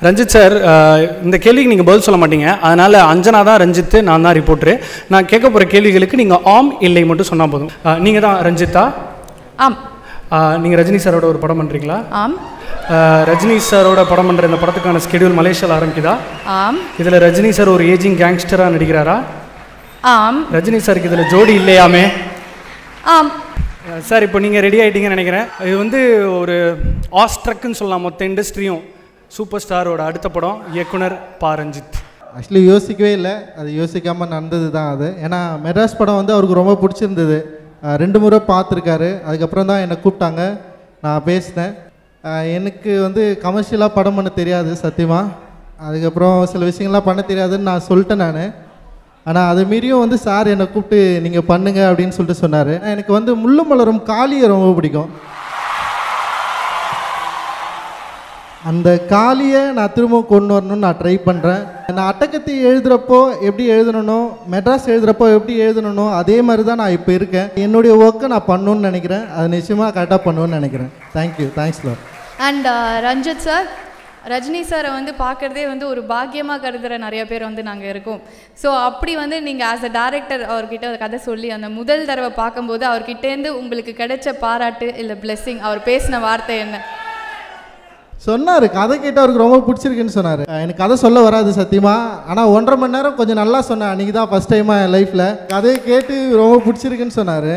Ranjith sir, இந்த கேள்விக்கு நீங்கள் பதில் சொல்ல மாட்டீங்க. அதனால் அஞ்சனா தான் ரஞ்சித், நான் தான் ரிப்போர்ட்ரு. நான் கேட்க போகிற கேள்விகளுக்கு நீங்கள் ஆம் இல்லை மட்டும் சொன்னால் போதும். நீங்கள் தான் ரஞ்சித்தா? ஆம். நீங்கள் ரஜினி சாரோட ஒரு படம் பண்ணுறீங்களா? ஆம். ரஜினி சாரோட படம் பண்ணுற இந்த படத்துக்கான ஸ்கெடியூல் மலேசியாவில் ஆரம்பிக்குதா? ஆம். இதில் ரஜினி சார் ஒரு ஏஜிங் கேங்ஸ்டராக நடிக்கிறாரா? ஆம். ரஜினி சாருக்கு இதில் ஜோடி இல்லையாமே? ஆம். சார், இப்போ நீங்கள் ரெடி ஆகிட்டீங்கன்னு நினைக்கிறேன். இது வந்து ஒரு ஆஸ்ட்ரக்குன்னு சொல்லலாம். மொத்த இண்டஸ்ட்ரியும் சூப்பர் ஸ்டாரோட அடுத்த படம், இயக்குனர் பா. ரஞ்சித். ஆக்சுவலி யோசிக்கவே இல்லை, அது யோசிக்காமல் நடந்தது தான் அது. ஏன்னா மெட்ராஸ் படம் வந்து அவருக்கு ரொம்ப பிடிச்சிருந்தது. 2 முறை பார்த்துருக்காரு. அதுக்கப்புறம் தான் என்னை கூப்பிட்டாங்க, நான் பேசினேன். எனக்கு வந்து கமர்ஷியலாக படம் பண்ண தெரியாது சத்தியமாக. அதுக்கப்புறம் சில விஷயங்கள்லாம் பண்ண தெரியாதுன்னு நான் சொல்லிட்டேன் நான். ஆனால் அது மீறியும் வந்து சார் என்னை கூப்பிட்டு நீங்கள் பண்ணுங்க அப்படின்னு சொல்லிட்டு சொன்னார். எனக்கு வந்து முள்ளும் மலரும் காளியை ரொம்ப பிடிக்கும். அந்த காளியை நான் திரும்ப கொண்டு வரணும்னு நான் ட்ரை பண்ணுறேன். நான் அட்டகத்தி எழுதுகிறப்போ எப்படி எழுதணும், மெட்ராஸ் எழுதுகிறப்போ எப்படி எழுதணும், அதே மாதிரி தான் நான் இப்போ இருக்கேன். என்னுடைய ஒர்க்கை நான் பண்ணணுன்னு நினைக்கிறேன். அது நிச்சயமாக கரெக்டாக பண்ணுவேன்னு நினைக்கிறேன். Thank you. Thanks lot. And Ranjith sir, Rajini சாரை வந்து பார்க்குறதே வந்து ஒரு பாக்கியமாக கருதுகிற நிறைய பேர் வந்து நாங்கள் இருக்கோம். ஸோ அப்படி வந்து நீங்கள் ஆஸ் அ டேரக்டர் அவர்கிட்ட ஒரு கதை சொல்லி அந்த முதல் தடவை பார்க்கும்போது அவர்கிட்டேருந்து உங்களுக்கு கிடைச்ச பாராட்டு இல்லை பிளெஸ்ஸிங், அவர் பேசின வார்த்தை என்ன? சொன்னார், கதை கேட்டு அவருக்கு ரொம்ப பிடிச்சிருக்குன்னு சொன்னார். எனக்கு கதை சொல்ல வராது சத்தியமாக. ஆனால் 1.5 மணி நேரம் கொஞ்சம் நல்லா சொன்னேன். அன்றைக்கி தான் ஃபஸ்ட் டைமாக என் லைஃப்பில் கதையை கேட்டு ரொம்ப பிடிச்சிருக்குன்னு சொன்னார்.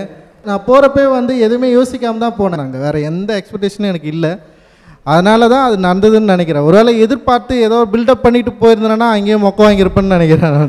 நான் போகிறப்பே வந்து எதுவுமே யோசிக்காமல் தான் போனேன். நாங்கள் வேறு எந்த எக்ஸ்பெக்டேஷனும் எனக்கு இல்லை. அதனால தான் அது நடந்ததுன்னு நினைக்கிறேன். ஒருவேளை எதிர்பார்த்து ஏதோ பில்டப் பண்ணிட்டு போயிருந்தேன்னா அங்கேயே மொக்க வாங்கியிருப்பேன்னு நினைக்கிறேன்.